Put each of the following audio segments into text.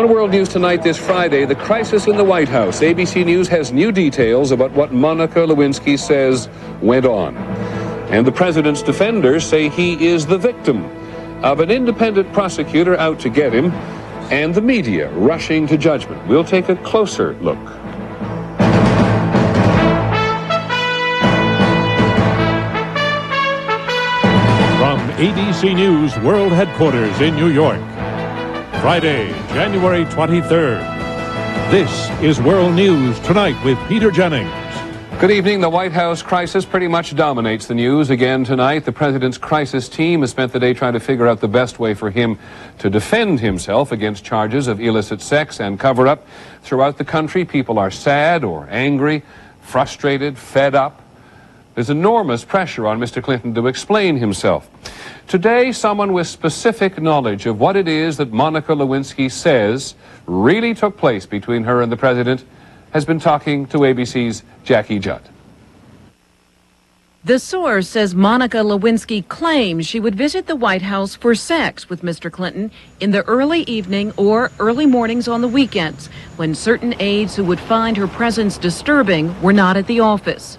On World News Tonight this Friday, the crisis in the White House. ABC News has new details about what Monica Lewinsky says went on. And the president's defenders say he is the victim of an independent prosecutor out to get him, and the media rushing to judgment. We'll take a closer look. From ABC News World Headquarters in New York, Friday, January 23rd. This is World News Tonight with Peter Jennings. Good evening. The White House crisis pretty much dominates the news again tonight. The president's crisis team has spent the day trying to figure out the best way for him to defend himself against charges of illicit sex and cover-up. Throughout the country, people are sad or angry, frustrated, fed up. There's enormous pressure on Mr. Clinton to explain himself. Today, someone with specific knowledge of what it is that Monica Lewinsky says really took place between her and the president has been talking to ABC's Jackie Judd. The source says Monica Lewinsky claims she would visit the White House for sex with Mr. Clinton in the early evening or early mornings on the weekends, when certain aides who would find her presence disturbing were not at the office.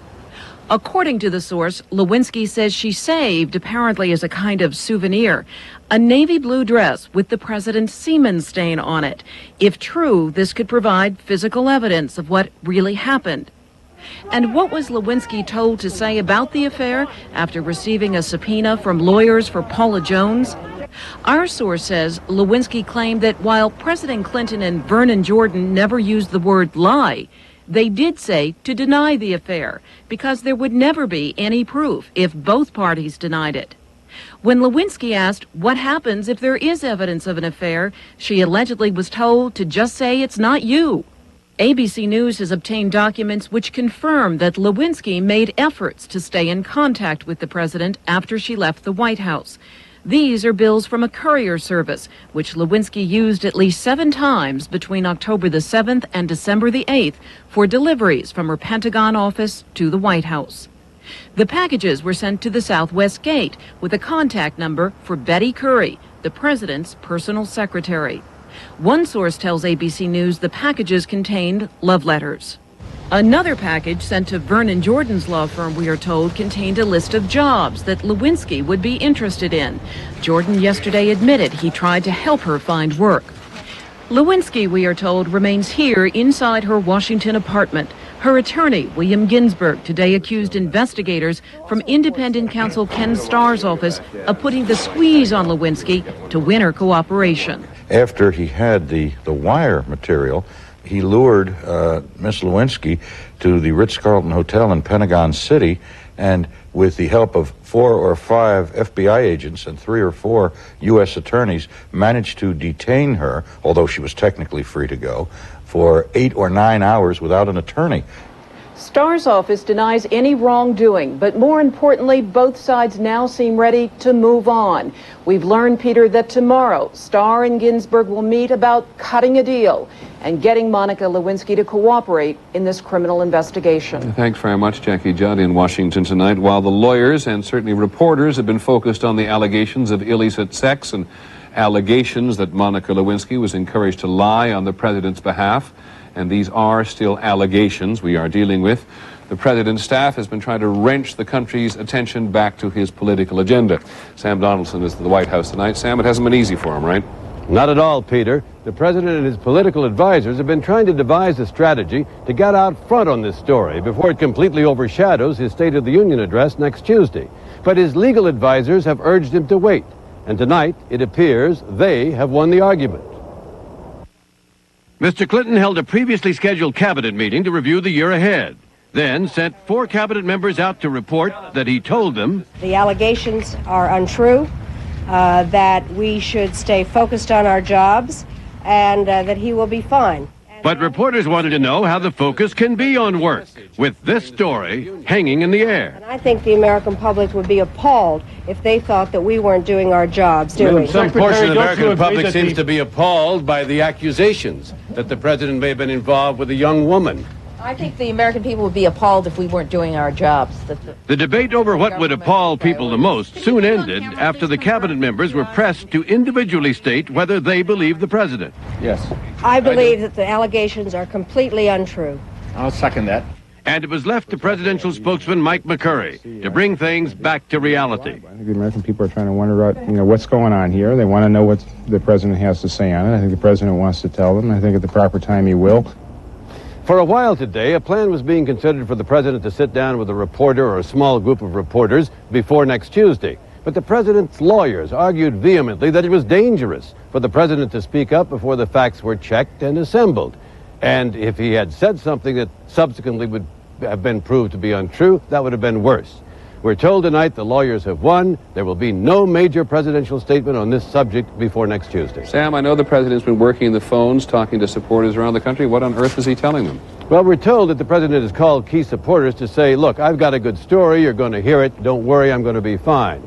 According to the source, Lewinsky says she saved, apparently as a kind of souvenir, a navy blue dress with the president's semen stain on it. If true, this could provide physical evidence of what really happened. And what was Lewinsky told to say about the affair after receiving a subpoena from lawyers for Paula Jones? Our source says Lewinsky claimed that while President Clinton and Vernon Jordan never used the word lie, they did say to deny the affair because there would never be any proof if both parties denied it. When Lewinsky asked what happens if there is evidence of an affair, she allegedly was told to just say it's not you. ABC News has obtained documents which confirm that Lewinsky made efforts to stay in contact with the president after she left the White House. These are bills from a courier service, which Lewinsky used at least 7 times between October the 7th and December the 8th for deliveries from her Pentagon office to the White House. The packages were sent to the Southwest Gate with a contact number for Betty Currie, the president's personal secretary. One source tells ABC News the packages contained love letters. Another package sent to Vernon Jordan's law firm, we are told, contained a list of jobs that Lewinsky would be interested in. Jordan yesterday admitted he tried to help her find work. Lewinsky, we are told, remains here inside her Washington apartment. Her attorney, William Ginsburg, today accused investigators from independent counsel Ken Starr's office of putting the squeeze on Lewinsky to win her cooperation. After he had the wire material, he lured Miss Lewinsky to the Ritz-Carlton Hotel in Pentagon City, and with the help of 4 or 5 FBI agents and 3 or 4 U.S. attorneys, managed to detain her, although she was technically free to go, for 8 or 9 hours without an attorney. Starr's office denies any wrongdoing, but more importantly, both sides now seem ready to move on. We've learned, Peter, that tomorrow Starr and Ginsburg will meet about cutting a deal and getting Monica Lewinsky to cooperate in this criminal investigation. Thanks very much, Jackie Judd, in Washington tonight. While the lawyers and certainly reporters have been focused on the allegations of illicit sex and allegations that Monica Lewinsky was encouraged to lie on the president's behalf, and these are still allegations we are dealing with, the president's staff has been trying to wrench the country's attention back to his political agenda. Sam Donaldson is at the White House tonight. Sam, it hasn't been easy for him, right? Not at all, Peter. The president and his political advisors have been trying to devise a strategy to get out front on this story before it completely overshadows his State of the Union address next Tuesday. But his legal advisors have urged him to wait. And tonight, it appears they have won the argument. Mr. Clinton held a previously scheduled cabinet meeting to review the year ahead, then sent 4 cabinet members out to report that he told them the allegations are untrue, that we should stay focused on our jobs, and that he will be fine. But reporters wanted to know how the focus can be on work, with this story hanging in the air. And I think the American public would be appalled if they thought that we weren't doing our jobs, do we? Some portion of the American public seems to be appalled by the accusations that the president may have been involved with a young woman. I think the American people would be appalled if we weren't doing our jobs. The debate over what would appall people the most soon ended after the cabinet members were pressed to individually state whether they believe the president. Yes. I believe that the allegations are completely untrue. I'll second that. And it was left to presidential spokesman Mike McCurry to bring things back to reality. I think the American people are trying to wonder about, what's going on here. They want to know what the president has to say on it. I think the president wants to tell them. I think at the proper time he will. For a while today, a plan was being considered for the president to sit down with a reporter or a small group of reporters before next Tuesday. But the president's lawyers argued vehemently that it was dangerous for the president to speak up before the facts were checked and assembled. And if he had said something that subsequently would have been proved to be untrue, that would have been worse. We're told tonight the lawyers have won. There will be no major presidential statement on this subject before next Tuesday. Sam, I know the president's been working the phones, talking to supporters around the country. What on earth is he telling them? Well, we're told that the president has called key supporters to say, look, I've got a good story. You're going to hear it. Don't worry, I'm going to be fine.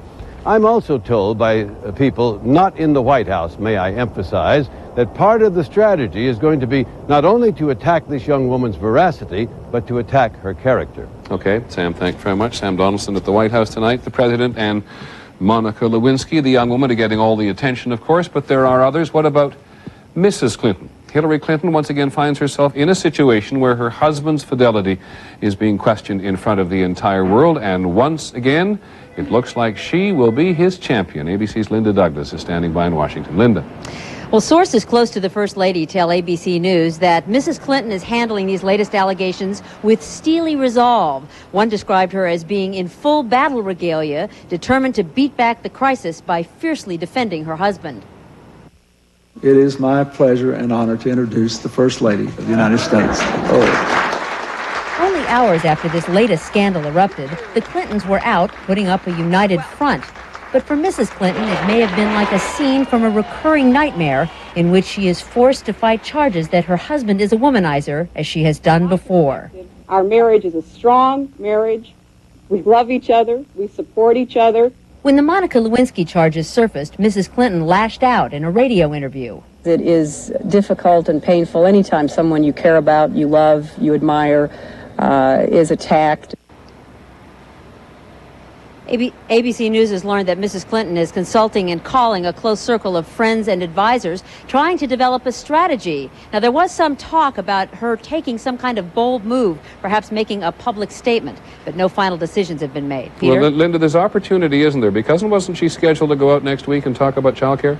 I'm also told by people not in the White House, may I emphasize, that part of the strategy is going to be not only to attack this young woman's veracity, but to attack her character. Okay, Sam, thanks very much. Sam Donaldson at the White House tonight. The president and Monica Lewinsky, the young woman, are getting all the attention, of course, but there are others. What about Mrs. Clinton? Hillary Clinton once again finds herself in a situation where her husband's fidelity is being questioned in front of the entire world, and once again, it looks like she will be his champion. ABC's Linda Douglas is standing by in Washington. Linda. Well, sources close to the First Lady tell ABC News that Mrs. Clinton is handling these latest allegations with steely resolve. One described her as being in full battle regalia, determined to beat back the crisis by fiercely defending her husband. It is my pleasure and honor to introduce the First Lady of the United States. Only hours after this latest scandal erupted, the Clintons were out putting up a united front. But for Mrs. Clinton, it may have been like a scene from a recurring nightmare in which she is forced to fight charges that her husband is a womanizer, as she has done before. Our marriage is a strong marriage. We love each other. We support each other. When the Monica Lewinsky charges surfaced, Mrs. Clinton lashed out in a radio interview. It is difficult and painful anytime someone you care about, you love, you admire, is attacked. ABC News has learned that Mrs. Clinton is consulting and calling a close circle of friends and advisors, trying to develop a strategy. Now, there was some talk about her taking some kind of bold move, perhaps making a public statement, but no final decisions have been made. Peter? Well, Linda, there's opportunity, isn't there? Because wasn't she scheduled to go out next week and talk about child care?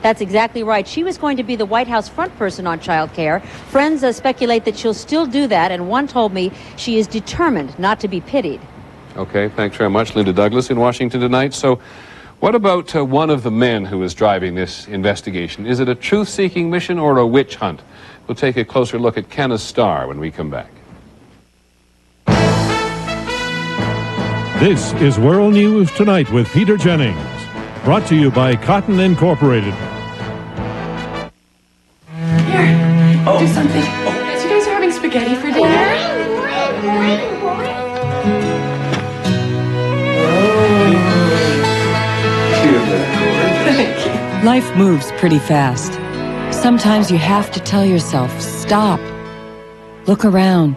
That's exactly right. She was going to be the White House front person on child care. Friends speculate that she'll still do that, and one told me she is determined not to be pitied. Okay, thanks very much. Linda Douglas in Washington tonight. So what about one of the men who is driving this investigation? Is it a truth-seeking mission or a witch hunt? We'll take a closer look at Kenneth Starr when we come back. This is World News Tonight with Peter Jennings. Brought to you by Cotton Incorporated. Here, do something. So you guys are having spaghetti for dinner? Life moves pretty fast. Sometimes you have to tell yourself, stop. Look around.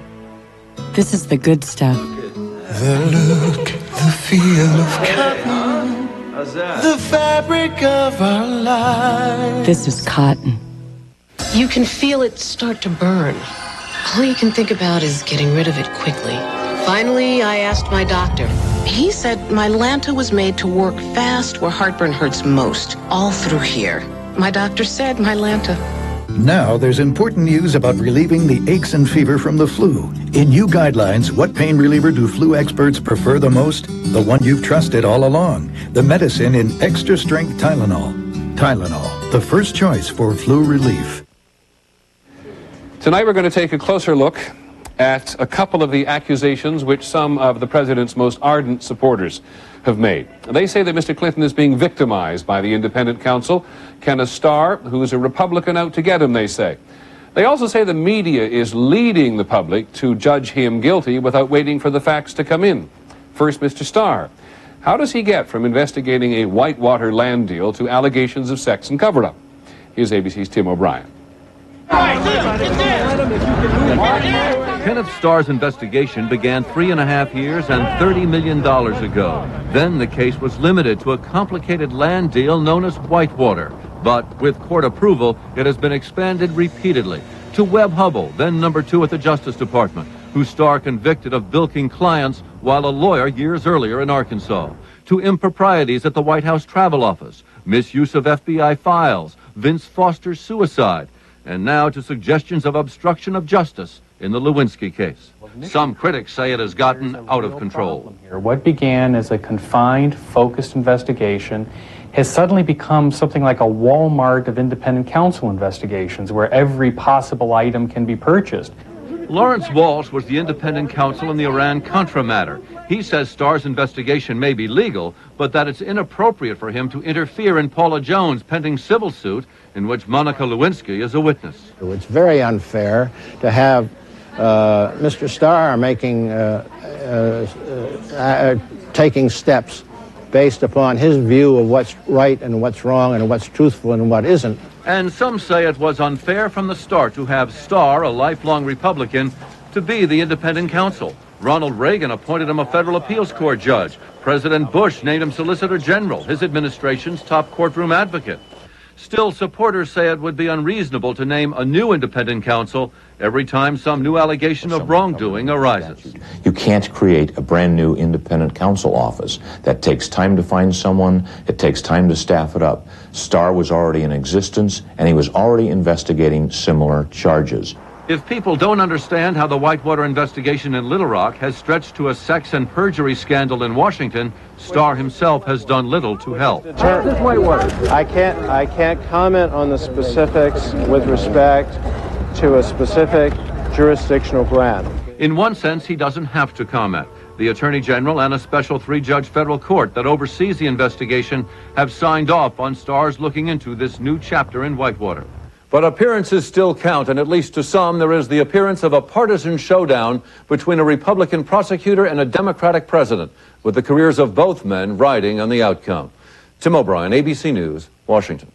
This is the good stuff. The look, the feel of cotton, the fabric of our lives. This is cotton. You can feel it start to burn. All you can think about is getting rid of it quickly. Finally, I asked my doctor. He said Mylanta was made to work fast where heartburn hurts most, all through here. My doctor said Mylanta. Now there's important news about relieving the aches and fever from the flu. In new guidelines, what pain reliever do flu experts prefer the most? The one you've trusted all along. The medicine in extra strength Tylenol. Tylenol, the first choice for flu relief. Tonight we're going to take a closer look at a couple of the accusations which some of the president's most ardent supporters have made. They say that Mr. Clinton is being victimized by the independent counsel, Kenneth Starr, who is a Republican out to get him, they say. They also say the media is leading the public to judge him guilty without waiting for the facts to come in. First, Mr. Starr. How does he get from investigating a Whitewater land deal to allegations of sex and cover-up? Here's ABC's Tim O'Brien. Kenneth Starr's investigation began 3.5 years and $30 million ago. Then the case was limited to a complicated land deal known as Whitewater. But with court approval, it has been expanded repeatedly to Webb Hubbell, then number 2 at the Justice Department, who Starr convicted of bilking clients while a lawyer years earlier in Arkansas, to improprieties at the White House Travel Office, misuse of FBI files, Vince Foster's suicide, and now to suggestions of obstruction of justice in the Lewinsky case. Some critics say it has gotten out of control. What began as a confined, focused investigation has suddenly become something like a Walmart of independent counsel investigations, where every possible item can be purchased. Lawrence Walsh was the independent counsel in the Iran-Contra matter. He says Starr's investigation may be legal, but that it's inappropriate for him to interfere in Paula Jones' pending civil suit in which Monica Lewinsky is a witness. It's very unfair to have Mr. Starr making taking steps based upon his view of what's right and what's wrong and what's truthful and what isn't. And some say it was unfair from the start to have Starr, a lifelong Republican, to be the independent counsel. Ronald Reagan appointed him a federal appeals court judge. President Bush named him Solicitor General, his administration's top courtroom advocate. Still, supporters say it would be unreasonable to name a new independent counsel every time some new allegation of wrongdoing arises. You can't create a brand new independent counsel office. That takes time to find someone. It takes time to staff it up. Starr was already in existence, and he was already investigating similar charges. If people don't understand how the Whitewater investigation in Little Rock has stretched to a sex and perjury scandal in Washington, Starr himself has done little to help. I can't comment on the specifics with respect to a specific jurisdictional grant. In one sense, he doesn't have to comment. The Attorney General and a special 3-judge federal court that oversees the investigation have signed off on Starr's looking into this new chapter in Whitewater. But appearances still count, and at least to some, there is the appearance of a partisan showdown between a Republican prosecutor and a Democratic president, with the careers of both men riding on the outcome. Tim O'Brien, ABC News, Washington.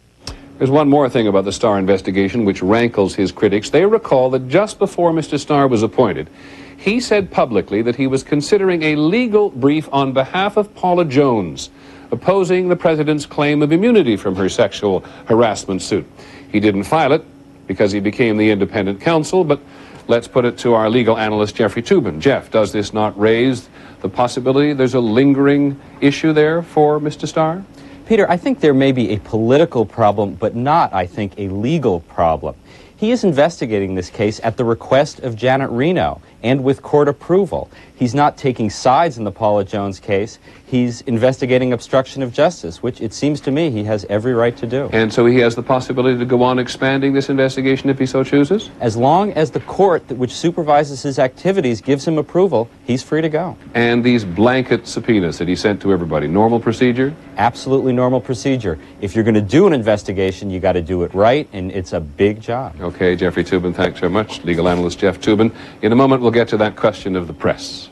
There's one more thing about the Starr investigation which rankles his critics. They recall that just before Mr. Starr was appointed, he said publicly that he was considering a legal brief on behalf of Paula Jones, opposing the president's claim of immunity from her sexual harassment suit. He didn't file it because he became the independent counsel, but let's put it to our legal analyst, Jeffrey Toobin. Jeff, does this not raise the possibility there's a lingering issue there for Mr. Starr? Peter, I think there may be a political problem, but not, I think, a legal problem. He is investigating this case at the request of Janet Reno and with court approval. He's not taking sides in the Paula Jones case. He's investigating obstruction of justice, which it seems to me he has every right to do. And so he has the possibility to go on expanding this investigation if he so chooses? As long as the court which supervises his activities gives him approval, he's free to go. And these blanket subpoenas that he sent to everybody, normal procedure? Absolutely normal procedure. If you're going to do an investigation, you got to do it right, and it's a big job. Okay, Jeffrey Toobin, thanks very much. Legal analyst Jeff Toobin. In a moment, we'll get to that question of the press.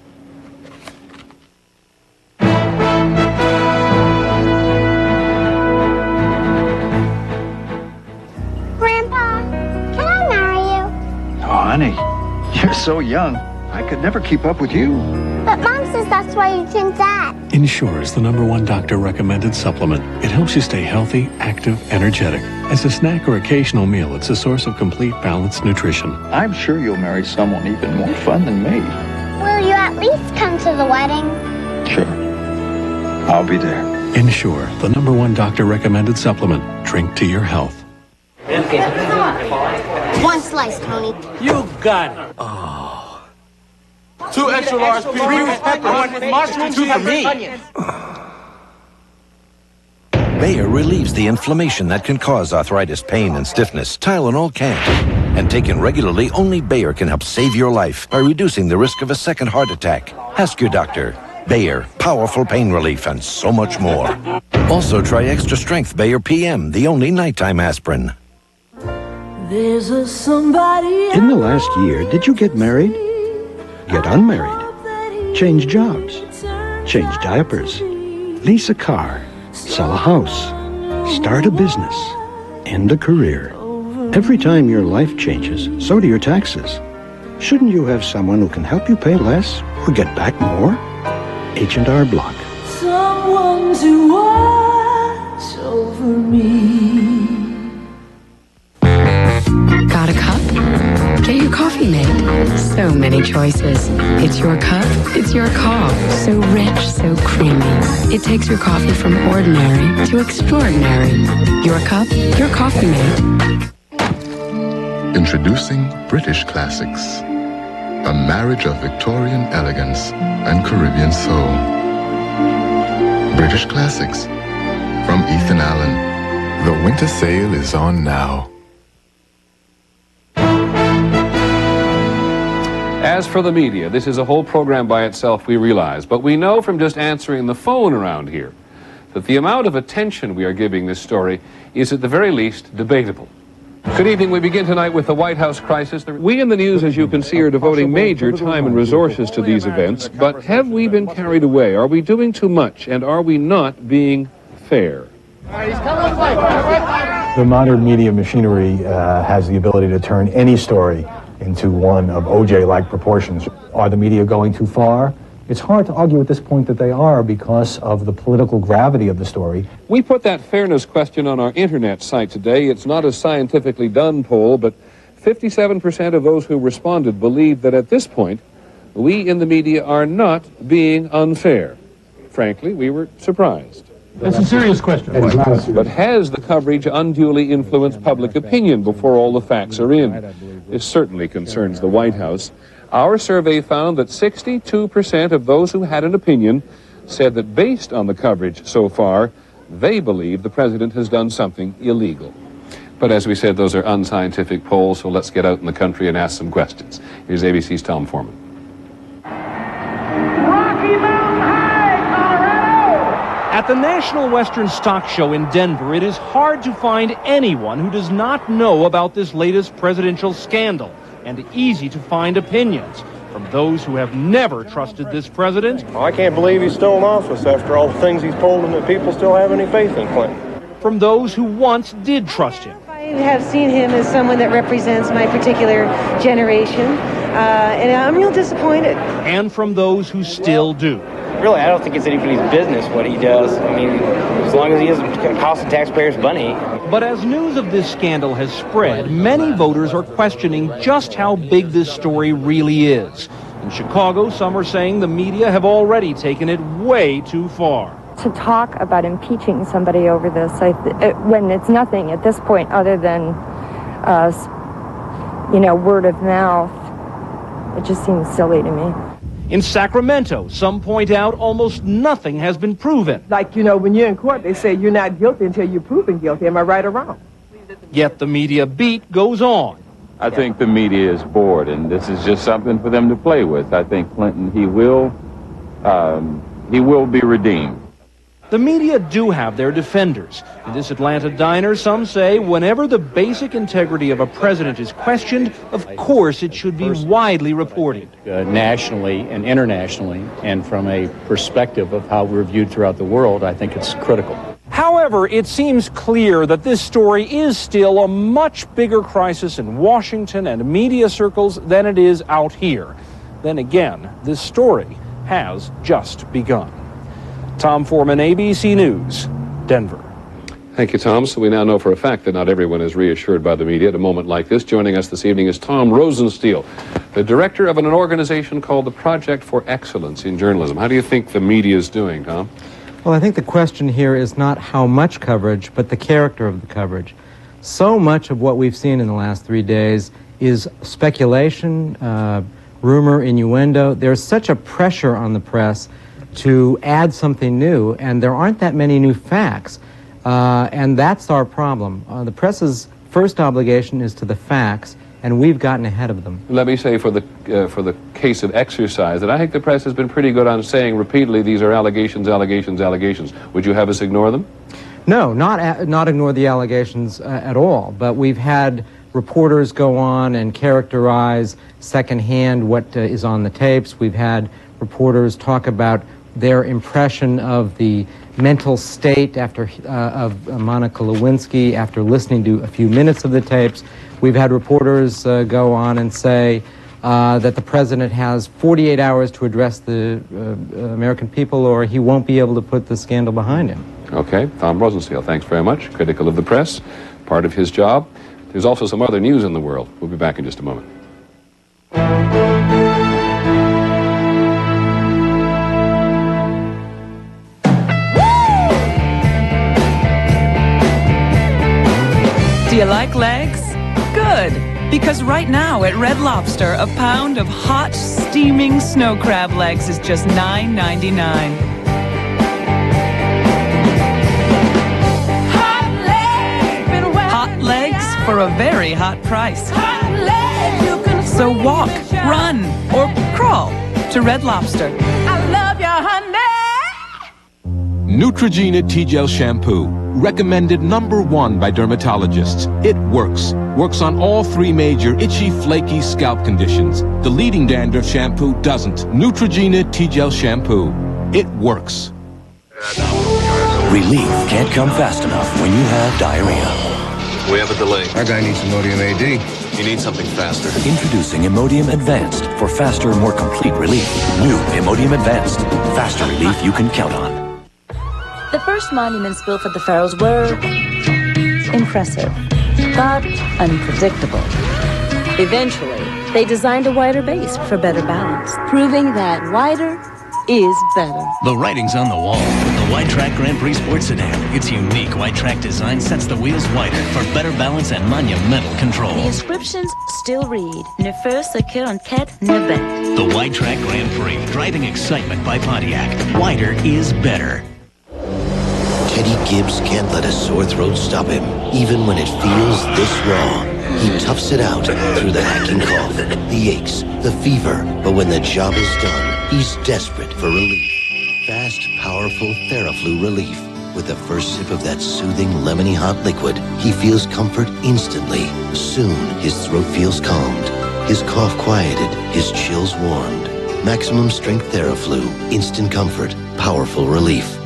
Grandpa, can I marry you? Oh, honey, you're so young. I could never keep up with you. But Mom says that's why you can dad. Ensure is the #1 doctor-recommended supplement. It helps you stay healthy, active, energetic. As a snack or occasional meal, it's a source of complete, balanced nutrition. I'm sure you'll marry someone even more fun than me. Will you at least come to the wedding? Sure. I'll be there. Ensure, the #1 doctor-recommended supplement. Drink to your health. One slice, Tony. You got it. Oh. 2 extra large pepper, 1 with mushrooms, 2 for me. Bayer relieves the inflammation that can cause arthritis, pain, and stiffness. Tylenol can't. And taken regularly, only Bayer can help save your life by reducing the risk of a second heart attack. Ask your doctor. Bayer, powerful pain relief, and so much more. Also, try Extra Strength Bayer PM, the only nighttime aspirin. There's a somebody. In the last year, did you get married? Get unmarried? Change jobs? Change diapers? Lease a car? Sell a house? Start a business? End a career? Every time your life changes, so do your taxes. Shouldn't you have someone who can help you pay less or get back more? H&R Block. Someone to watch over me. Got a cup? Get your coffee made. So many choices. It's your cup, it's your call. So rich, so creamy. It takes your coffee from ordinary to extraordinary. Your cup, your coffee made. Introducing British Classics, a marriage of Victorian elegance and Caribbean soul. British Classics from Ethan Allen. The winter sale is on now. As for the media, this is a whole program by itself, we realize, but we know from just answering the phone around here that the amount of attention we are giving this story is at the very least debatable. Good evening. We begin tonight with the White House crisis. We in the news, as you can see, are devoting major time and resources to these events, but have we been carried away? Are we doing too much, and are we not being fair? The modern media machinery has the ability to turn any story into one of OJ-like proportions. Are the media going too far? It's hard to argue at this point that they are because of the political gravity of the story. We put that fairness question on our internet site today. It's not a scientifically done poll, but 57% of those who responded believe that at this point, we in the media are not being unfair. Frankly, we were surprised. That's a serious question. But has the coverage unduly influenced public opinion before all the facts are in? This certainly concerns the White House. Our survey found that 62% of those who had an opinion said that based on the coverage so far, they believe the president has done something illegal. But as we said, those are unscientific polls, so let's get out in the country and ask some questions. Here's ABC's Tom Foreman. At the National Western Stock Show in Denver, it is hard to find anyone who does not know about this latest presidential scandal, and easy to find opinions from those who have never trusted this president. I can't believe he's still in office after all the things he's pulled and that people still have any faith in Clinton. From those who once did trust him. I have seen him as someone that represents my particular generation, and I'm real disappointed. And from those who still do. Really, I don't think it's anybody's business what he does. I mean, as long as he isn't costing taxpayers money. But as news of this scandal has spread, many voters are questioning just how big this story really is. In Chicago, some are saying the media have already taken it way too far. To talk about impeaching somebody over this, when it's nothing at this point other than, word of mouth, it just seems silly to me. In Sacramento, some point out almost nothing has been proven. Like, when you're in court, they say you're not guilty until you're proven guilty. Am I right or wrong? Yet the media beat goes on. I think the media is bored, and this is just something for them to play with. I think Clinton, he will be redeemed. The media do have their defenders. In this Atlanta diner, some say whenever the basic integrity of a president is questioned, of course it should be widely reported. Nationally and internationally, and from a perspective of how we're viewed throughout the world, I think it's critical. However, it seems clear that this story is still a much bigger crisis in Washington and media circles than it is out here. Then again, this story has just begun. Tom Foreman, ABC News, Denver. Thank you, Tom. So we now know for a fact that not everyone is reassured by the media at a moment like this. Joining us this evening is Tom Rosenstiel, the director of an organization called the Project for Excellence in Journalism. How do you think the media is doing, Tom? Well, I think the question here is not how much coverage, but the character of the coverage. So much of what we've seen in the last 3 days is speculation, rumor, innuendo. There's such a pressure on the press to add something new, and there aren't that many new facts, and that's our problem. The press's first obligation is to the facts, and we've gotten ahead of them. Let me say for the case of exercise that I think the press has been pretty good on saying repeatedly these are allegations, allegations, allegations. Would you have us ignore them? No, not ignore the allegations at all, but we've had reporters go on and characterize secondhand what is on the tapes. We've had reporters talk about their impression of the mental state of Monica Lewinsky after listening to a few minutes of the tapes. We've had reporters go on and say that the president has 48 hours to address the American people, or he won't be able to put the scandal behind him. Okay, Tom Rosenstiel, thanks very much. Critical of the press, part of his job. There's also some other news in the world. We'll be back in just a moment. Do you like legs? Good, because right now at Red Lobster, a pound of hot, steaming snow crab legs is just $9.99. Hot legs for a very hot price. So walk, run, or crawl to Red Lobster. I love you, honey. Neutrogena T-Gel Shampoo. Recommended #1 by dermatologists. It works. Works on all 3 major itchy, flaky scalp conditions. The leading dandruff shampoo doesn't. Neutrogena T-Gel Shampoo. It works. Relief can't come fast enough when you have diarrhea. We have a delay. Our guy needs Imodium AD. He needs something faster. Introducing Imodium Advanced for faster, more complete relief. New Imodium Advanced. Faster relief you can count on. The first monuments built for the pharaohs were impressive, but unpredictable. Eventually, they designed a wider base for better balance, proving that wider is better. The writing's on the wall with the Wide-Track Grand Prix Sport Sedan. Its unique Wide-Track design sets the wheels wider for better balance and monumental control. The inscriptions still read, Ne feu ce qu'on quête ne bête. The Wide-Track Grand Prix, driving excitement by Pontiac. Wider is better. Teddy Gibbs can't let a sore throat stop him, even when it feels this raw. He toughs it out through the hacking cough, the aches, the fever. But when the job is done, he's desperate for relief. Fast, powerful Theraflu relief. With the first sip of that soothing, lemony hot liquid, he feels comfort instantly. Soon, his throat feels calmed, his cough quieted, his chills warmed. Maximum strength Theraflu. Instant comfort. Powerful relief.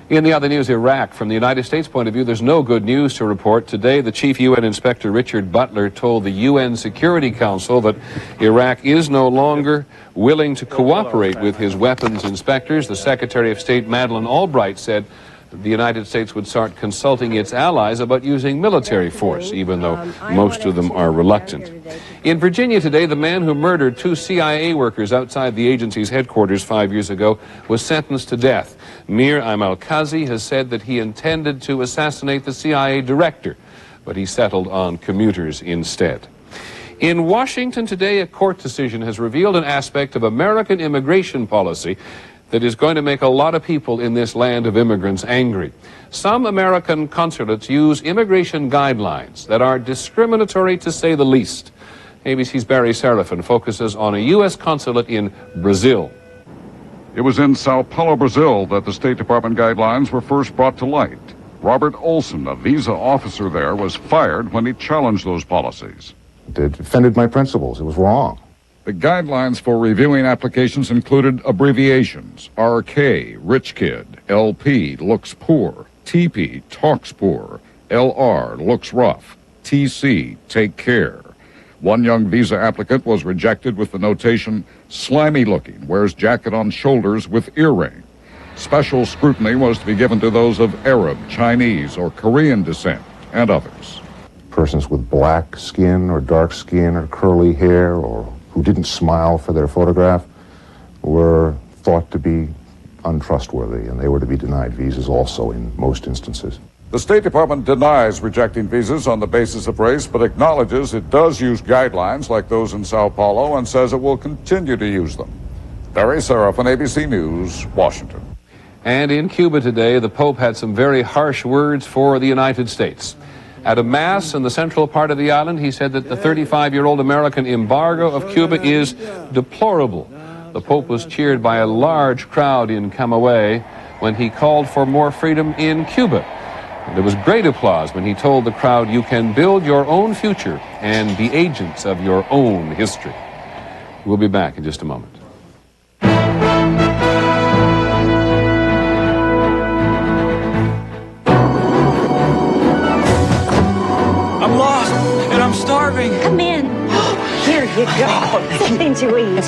In the other news, Iraq. From the United States point of view, there's no good news to report. Today, the chief UN inspector, Richard Butler, told the UN Security Council that Iraq is no longer willing to cooperate with his weapons inspectors. The Secretary of State, Madeleine Albright, said that the United States would start consulting its allies about using military force, even though most of them are reluctant. In Virginia today, the man who murdered 2 CIA workers outside the agency's headquarters 5 years ago was sentenced to death. Mir Amal-Kazi has said that he intended to assassinate the CIA director, but he settled on commuters instead. In Washington today, a court decision has revealed an aspect of American immigration policy that is going to make a lot of people in this land of immigrants angry. Some American consulates use immigration guidelines that are discriminatory, to say the least. ABC's Barry Serafin focuses on a U.S. consulate in Brazil. It was in Sao Paulo, Brazil, that the State Department guidelines were first brought to light. Robert Olson, a visa officer there, was fired when he challenged those policies. It defended my principles. It was wrong. The guidelines for reviewing applications included abbreviations: RK, rich kid; LP, looks poor; TP, talks poor; LR, looks rough; TC, take care. One young visa applicant was rejected with the notation, slimy looking, wears jacket on shoulders with earring. Special scrutiny was to be given to those of Arab, Chinese, or Korean descent, and others. Persons with black skin or dark skin or curly hair or who didn't smile for their photograph were thought to be untrustworthy, and they were to be denied visas also in most instances. The State Department denies rejecting visas on the basis of race, but acknowledges it does use guidelines like those in Sao Paulo and says it will continue to use them. Barry Serafin, ABC News, Washington. And in Cuba today, the Pope had some very harsh words for the United States. At a mass in the central part of the island, he said that the 35-year-old American embargo of Cuba is deplorable. The Pope was cheered by a large crowd in Camagüey when he called for more freedom in Cuba. There was great applause when he told the crowd, "You can build your own future and be agents of your own history." We'll be back in just a moment. I'm lost and I'm starving. Come in. Here you go. Something to eat.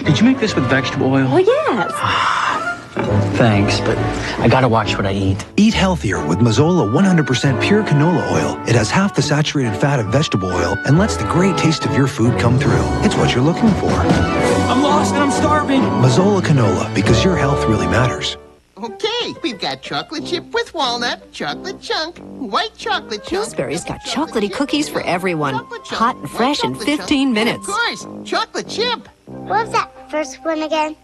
Did you make this with vegetable oil? Oh, yes. Thanks, but I gotta watch what I eat. Eat healthier with Mazola 100% pure canola oil. It has half the saturated fat of vegetable oil and lets the great taste of your food come through. It's what you're looking for. I'm lost and I'm starving. Mazola canola, because your health really matters. Okay, we've got chocolate chip with walnut, chocolate chunk, white chocolate chunk. Pillsbury's got chocolatey cookies for everyone. Hot and fresh in 15 minutes. Of course, chocolate chip. What was that first one again?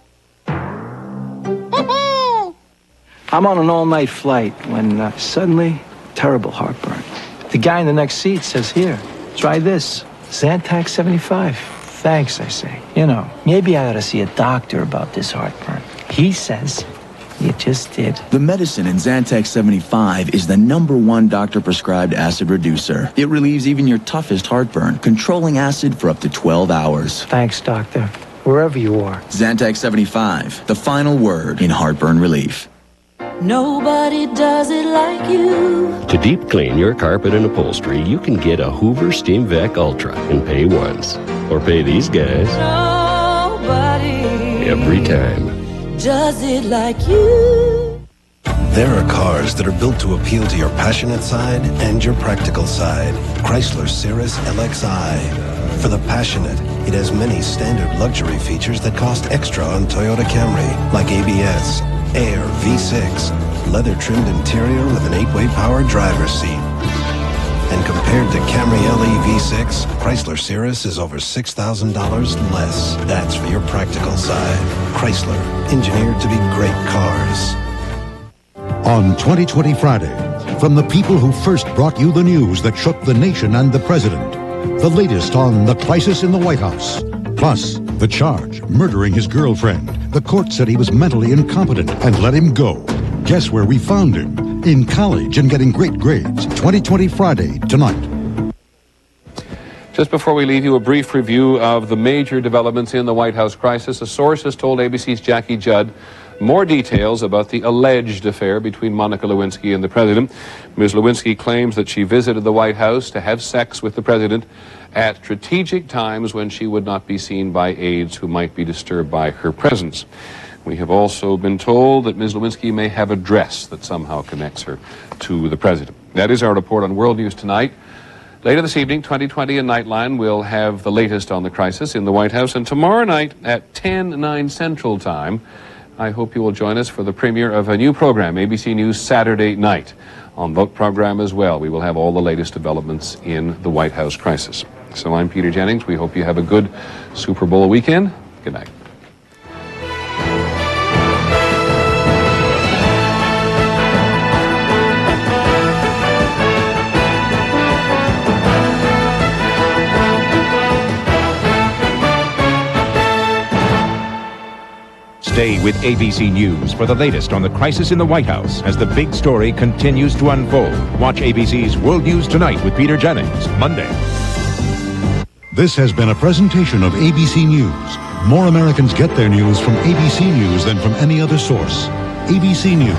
I'm on an all-night flight when suddenly, terrible heartburn. The guy in the next seat says, here, try this. Zantac 75. Thanks, I say. You know, maybe I ought to see a doctor about this heartburn. He says, you just did. The medicine in Zantac 75 is the #1 doctor-prescribed acid reducer. It relieves even your toughest heartburn, controlling acid for up to 12 hours. Thanks, doctor. Wherever you are. Zantac 75, the final word in heartburn relief. Nobody does it like you. To deep clean your carpet and upholstery, you can get a Hoover SteamVac Ultra and pay once. Or pay these guys Nobody every time. does it like you. There are cars that are built to appeal to your passionate side and your practical side. Chrysler Cirrus LXi. For the passionate, it has many standard luxury features that cost extra on Toyota Camry, like ABS, Air V6, leather-trimmed interior with an 8-way power driver's seat. And compared to Camry LE V6, Chrysler Cirrus is over $6,000 less. That's for your practical side. Chrysler, engineered to be great cars. On 2020 Friday, from the people who first brought you the news that shook the nation and the president, the latest on the crisis in the White House. Plus, the charge, murdering his girlfriend. The court said he was mentally incompetent and let him go. Guess where we found him? In college and getting great grades. 2020 Friday, tonight. Just before we leave you, a brief review of the major developments in the White House crisis. A source has told ABC's Jackie Judd more details about the alleged affair between Monica Lewinsky and the president. Ms. Lewinsky claims that she visited the White House to have sex with the president at strategic times when she would not be seen by aides who might be disturbed by her presence. We have also been told that Ms. Lewinsky may have a dress that somehow connects her to the president. That is our report on World News Tonight. Later this evening, 2020 and Nightline will have the latest on the crisis in the White House. And tomorrow night at 10/9 Central Time, I hope you will join us for the premiere of a new program, ABC News Saturday Night. On that program as well, we will have all the latest developments in the White House crisis. So I'm Peter Jennings. We hope you have a good Super Bowl weekend. Good night. Stay with ABC News for the latest on the crisis in the White House as the big story continues to unfold. Watch ABC's World News Tonight with Peter Jennings, Monday. This has been a presentation of ABC News. More Americans get their news from ABC News than from any other source. ABC News.